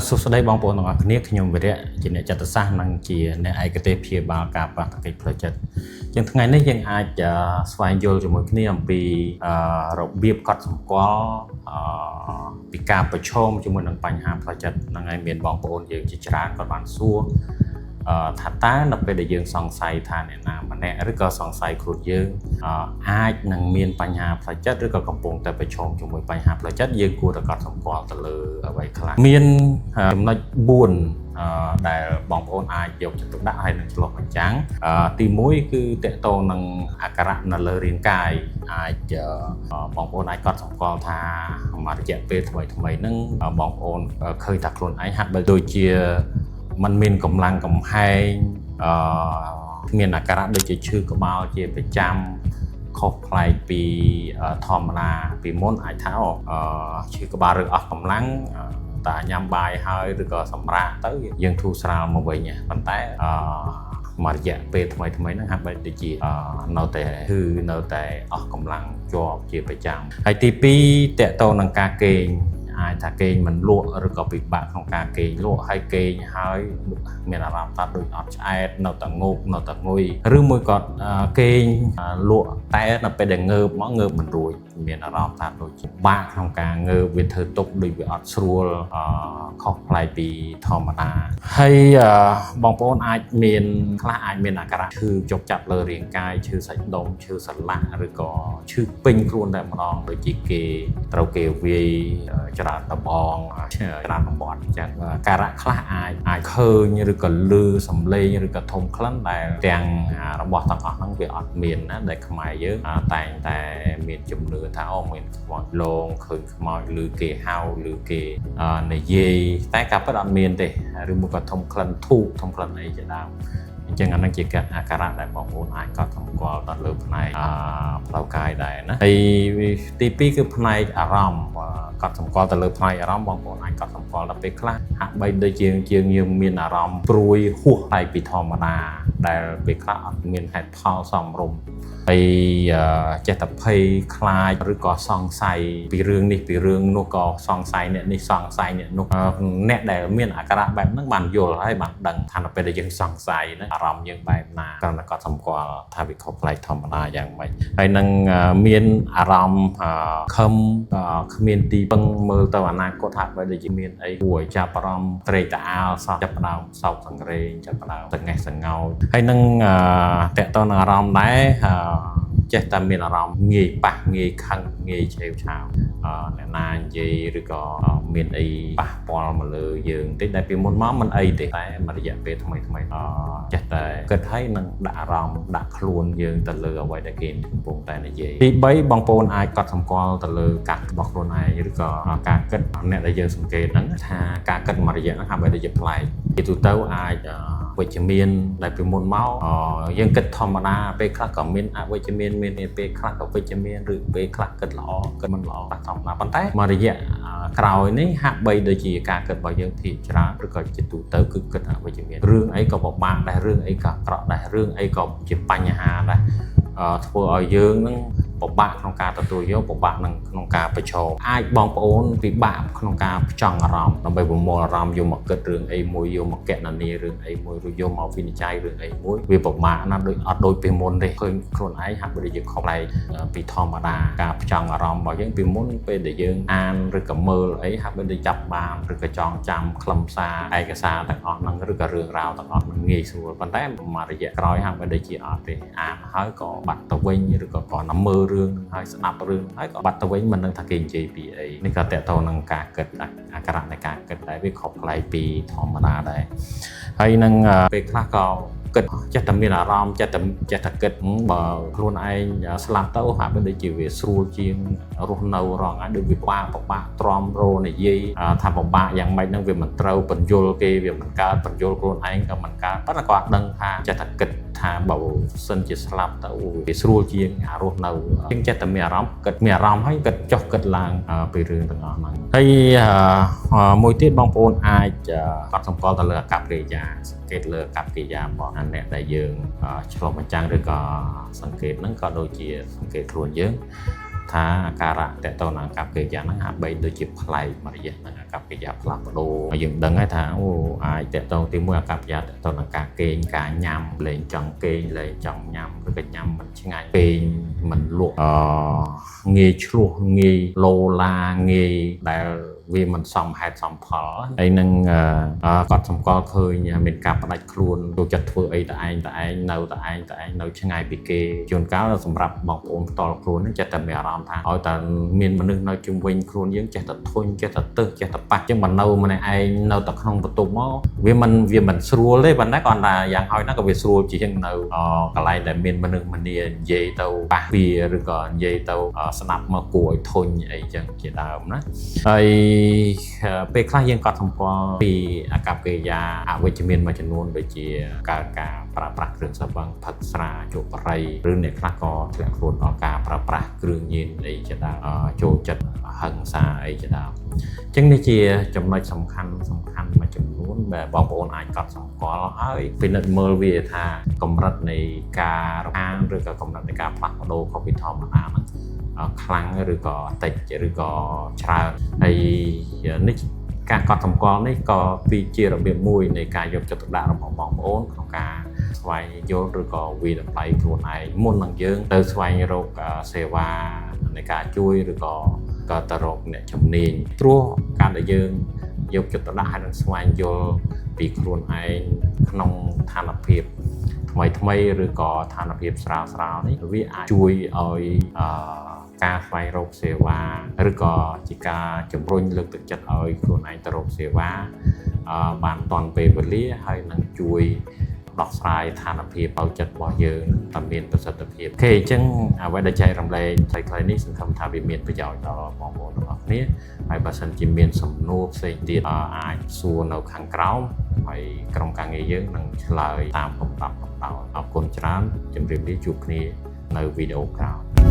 សុខស្ដីបងប្អូនទាំងអស់គ្នាខ្ញុំវិរៈជាអ្នកចិត្តសាស្ត្រនិងជាអ្នកឯកទេសព្យាបាលការប្រតិកិច្ចផ្លូវចិត្តជាងថ្ងៃនេះយើងអាចស្វែងយល់ជាមួយគ្នាអំពីរបៀបកត់សម្គាល់ពីការប្រឈមជាមួយនឹងបញ្ហាផ្លូវចិត្តហ្នឹងហើយមានបងប្អូនយើងជាច្រើនក៏បានសួរថាតើនៅពេលដែលយើងសង្ស័យថាអ្នកណាម្នាក់ឬក៏សង្ស័យខ្លួនយើងអាចនឹងមានបញ្ហាផ្លូវចិត្តឬក៏កំពុងតែប្រឈមជាមួយបញ្ហាផ្លូវចិត្តយើងគួរតែកត់សម្គាល់ទៅលើអ្វីខ្លះមានចំណុច4ដែលបងប្អូនអាចយកចិត្តទុកដាក់ហើយនឹងឆ្លុះបញ្ចាំងទី1គឺតកតងនឹងអាការៈនៅលើរាងកាយអាចបងប្អូនអាចកត់សម្គាល់ថារយៈពេលថ្មីហ្នឹងបងប្អូនឃើញថាខ្លួនឯងហាក់បីដូចជាมันមានកម្លាំងកំហែងមានអាការៈដូចជាឈឺក្បាលជាប្រចាំខុសប្លែកពីធម្មតាពីមុនអាចថាឈឺក្បាលឬអស់កម្លាំងតែញ៉ាំបាយហើយឬក៏សម្រាកទៅយើងធូរស្រាលមកវិញប៉ុន្តែមករយៈពេលថ្មីហ្នឹងហាក់បីដូចជានៅតែគឺនៅតែអស់កម្លាំងជាប់ជាប្រចាំហើយទី2តកតងនឹងការគេងអាចថាគេងមិនលក់ឬក៏ពិបាកក្នុងការគេងលក់ហើយគេងហើយមានអារម្មណ៍ថាដូចអត់ឆ្អែតនៅតែងោកនៅតែងុយឬមួយក៏គេងលក់តែនៅពេលដែលងើបមកងើបមិនរួចមានអារម្មណ៍ថាដូចពិបាកក្នុងការងើបវាធ្វើទុកដូចវាអត់ស្រួលខុសប្លែកពីធម្មតាហើយបងប្អូនអាចមានខ្លះអាចមានអាការៈឈឺចុកចាប់លើរាងកាយឈឺសាច់ដុំឈឺសន្លាក់ឬក៏ឈឺពេញខ្លួនតែម្ដងដូចជាគេត្រូវគេវាយច្រើនដបងច្រើនបំបត្តិអញ្ចឹងការៈខ្លះអាចឃើញឬក៏ឮសំឡេងឬក៏ធំក្លិនដែលទាំងរបស់ទាំងអស់ហ្នឹងវាអត់មានណាដែលខ្មែរយើងតែងតែមានជំនឿថាមានខ្មោចលងឃើញខ្មោចឬគេហៅឬគេនិយាយតែការពិតអត់មានទេឬមួយក៏ធំក្លិនធូបធំក្លិនអីជាដើមអញ្ចឹងអានឹងជាអាការៈដែលបងប្អូនអាចកត់សម្គាល់ទៅលើផ្នែកផ្លូវកាយដែរណាហើយទី2គឺផ្នែកអារម្មណ៍កត់សម្គាល់ទៅលើផ្នែកអារម្មណ៍បងប្អូនអាចកត់សម្គាល់ដល់ពេលខ្លះហាក់បីដូចជាយើងមានអារម្មណ៍ព្រួយហួសផ្នែកពីធម្មតាដែលពេលខ្លះអត់មានហេតុផលសមរម្យហើយចេះតែភ័យខ្លាចឬក៏សង្ស័យពីរឿងនេះពីរឿងនោះក៏សង្ស័យអ្នកនេះសង្ស័យអ្នកនោះអ្នកដែលមានអាការៈបែបហ្នឹងបានយល់ហើយបានដឹងថានៅពេលដែលយើងសង្ស័យហ្នឹងអារម្មណ៍យើងបែបណាគ្រាន់តែកត់សម្គាល់ថាវាខុសប្លែកធម្មតាយ៉ាងម៉េចហើយនឹងមានអារម្មណ៍ខឹមគ្មានទីពឹងមើលទៅអនាគតថាបែបដូចជាមានអីគួរឲ្យចាប់អារម្មណ៍ត្រេកតាអាលសោះចាប់ផ្ដើមសោកសង្រេងចាប់ផ្ដើមតងេះសង្ងោចហើយនឹងតកតនឹងអារម្មណ៍ដែរចេះតែមានអារម្មណ៍ងាយប៉ះងាយខឹងងាយឆេវឆាវអ្នកណានិយាយឬក៏មានអីប៉ះពាល់មកលើយើងតិចដែលពីមុនមកមិនអីទេតែមួយរយៈពេលថ្មីចេះតែគិតឲ្យនឹងដាក់អារម្មណ៍ដាក់ខ្លួនយើងទៅលើអ្វីដែលគេកំពុងតែនិយាយទី3បងប្អូនអាចកត់សម្គាល់ទៅលើការរបស់ខ្លួនឯងឬក៏ការគិតអ្នកដែលយើងសង្កេតហ្នឹងថាការគិតមួយរយៈហ្នឹងហាក់បីដូចជាប្លែកពីទូទៅអាចវិជ្ជមានដែលពីមុនមកយើងគិតធម្មតាពេលខ្លះក៏មានអវិជ្ជមានមានពេលខ្លះក៏វិជ្ជមានឬពេលខ្លះគិតល្អគិតមិនល្អធម្មតាប៉ុន្តែមួយរយៈក្រោយនេះហាក់បីដូចជាការគិតរបស់យើងភាគច្រើនឬក៏ជាទូទៅគឺគិតអវិជ្ជមានរឿងអីក៏ពិបាកដែររឿងអីក៏អាក្រក់ដែររឿងអីក៏ជាបញ្ហាដែរធ្វើឲ្យយើងនឹងពិបាកក្នុងការទទួលយកពិបាកក្នុងការប្រឈមអាចបងប្អូនពិបាកក្នុងការផ្ចង់អារម្មណ៍ដើម្បីប្រមូលអារម្មណ៍យកមកគិតរឿងអីមួយយកមកកណនារឿងអីមួយឬយកមកវិនិច្ឆ័យរឿងអីមួយវាពិបាកណាស់ដូចអត់ដូចពីមុនទេឃើញខ្លួនឯងហាក់បីដូចជាខុសប្លែកពីធម្មតាការផ្ចង់អារម្មណ៍របស់យើងពីមុនពេលដែលយើងអានឬក៏មើលអីហាក់បីដូចចាប់បានឬក៏ចងចាំខ្លឹមសារឯកសារទាំងអស់ហ្នឹងឬក៏រឿងរ៉ាវទាំងអស់ហ្នឹងងាយស្រួលប៉ុន្តែមួយរយៈក្រោយហាក់បីដូចជាអត់ទេអានហើយក៏បាត់ទៅវិញឬក៏គ្រាន់តែមើលរឿងហើយស្ដាប់រឿងហើយក៏បាត់ទៅវិញមិនដឹងថាគេនិយាយពីអីនេះក៏តកតនឹងការគិតអាការៈនៃការគិតដែរវាខុសប្លែកពីធម្មតាដែរហើយនឹងពេលខ្លះក៏គិតចេះតែមានអារម្មណ៍ចេះតែគិតបើខ្លួនឯងស្លាប់ទៅហាក់បីដូចជាវាស្រួលជាងរស់នៅរងហើយដូចវាពិបាកទ្រាំរនិយាយថាពិបាកយ៉ាងម៉េចហ្នឹងវាមិនត្រូវបញ្យលគេវាមិនកើតបញ្យលខ្លួនឯងក៏មិនកើតប៉ុន្តែក៏អត់ដឹងថាចេះតែគិតថាបើសិនជាស្លាប់ទៅវាស្រួលជាងរស់នៅជាងចេះតែមានអារម្មណ៍គិតមានអារម្មណ៍ហើយគិតចុះគិតឡើងពីរឿងទាំងអស់ហ្នឹងហើយមួយទៀតបងប្អូនអាចកត់សម្គាល់ទៅលើអាកប្បកិរិយាសង្កេតលើអាកប្បកិរិយារបស់អ្នកដែលយើងឆ្លុះបញ្ចាំងឬក៏សង្កេតហ្នឹងក៏ដូចជាសង្កេតខ្លួនយើង ថាអាការៈតេតនឹងអាកប្បកិរិយាហ្នឹងហាក់បីដូចជាប្លែកមួយរយៈហ្នឹងអាកប្បកិរិយាផ្លាស់ប្ដូរយើងដឹងហើយថាអូអាចតេតទីមួយអាកប្បកិរិយាតេតនឹងការគេងការញ៉ាំលេងចង់គេងលេងចង់ញ៉ាំឬក៏ញ៉ាំមិនឆ្ងាញ់ពេងមិនលក់ងាយឆ្លោះងាយលោឡាងាយដែលវាមិនសមហេតុសមផលហើយនឹងគាត់សម្គាល់ឃើញមានការផ្ដាច់ខ្លួនចូលចិត្តធ្វើអីតែឯងនៅឆ្ងាយពីគេជួនកាលសម្រាប់បងប្អូនផ្ទាល់ខ្លួនហ្នឹងចេះតែមានអារម្មណ៍ថាឲ្យតែមានមនុស្សនៅជុំវិញខ្លួនយើងចេះតែធុញចេះតែទឹះចេះតែប៉ះចឹងបើនៅម្នាក់ឯងនៅតែក្នុងបន្ទប់មកវាមិនស្រួលទេប៉ុន្តែគាត់ថាយ៉ាងហោចណាស់ក៏វាស្រួលជាងនៅកន្លែងដែលមានមនុស្សម្នានិយាយទៅប៉ះវាឬក៏និយាយទៅស្ដាប់មកគួរឲ្យធុញអីចឹងជាដើមណាហើយពេលខ្លះយើងក៏សម្គាល់ពីអាកប្បកិរិយាអវិជ្ជមានមួយចំនួនដូចជាការប្រើប្រាស់គ្រឿងស្រវឹងផឹកស្រាជក់បរិយឬអ្នកខ្លះក៏ធ្លាក់ខ្លួនដល់ការប្រើប្រាស់គ្រឿងញៀនអីជាដើមចូលចិត្តហិង្សាអីជាដើមអញ្ចឹងនេះជាចំណុចសំខាន់មួយចំនួនដែលបងប្អូនអាចកត់សម្គាល់ហើយពិនិត្យមើលវាថាកម្រិតនៃការរំខានឬក៏កម្រិតនៃការផ្លាស់ប្ដូរខុសពីធម្មតាហ្នឹងខ្លាំងឬក៏តិចឬក៏ច្រើនហើយនេះការកត់សម្គាល់នេះក៏ជារបៀបមួយនៃការយកចិត្តទុកដាក់របស់បងប្អូនក្នុងការស្វែងយល់ឬក៏វិតម្លៃខ្លួនឯងមុននឹងយើងទៅស្វែងរកសេវានៃការជួយឬក៏ទៅរកអ្នកជំនាញព្រោះការដែលយើងយកចិត្តទុកដាក់ហើយនឹងស្វែងយល់ពីខ្លួនឯងក្នុងស្ថានភាពថ្មីឬក៏ស្ថានភាពស្រាលនេះវាអាចជួយឲ្យការស្វែងរកសេវាឬក៏ជាការជំរុញលើកទឹកចិត្តឲ្យខ្លួនឯងទៅរកសេវាបានទាន់ពេលវេលាហើយនឹងជួយដោះស្រាយស្ថានភាពឲ្យចិត្តរបស់យើងតែមានប្រសិទ្ធភាពអូខេអញ្ចឹងអ្វីដែលចែករំលែកខ្លីៗនេះសង្ឃឹមថាវាមានប្រយោជន៍ដល់បងប្អូនទាំងអស់គ្នាហើយបើសិនជាមានសំណួរផ្សេងទៀតអាចសួរនៅខាងក្រោមហើយក្រុមការងារយើងនឹងឆ្លើយតាមលំដាប់លំដោយអរគុណច្រើនជម្រាបលាជួបគ្នានៅវីដេអូក្រោយ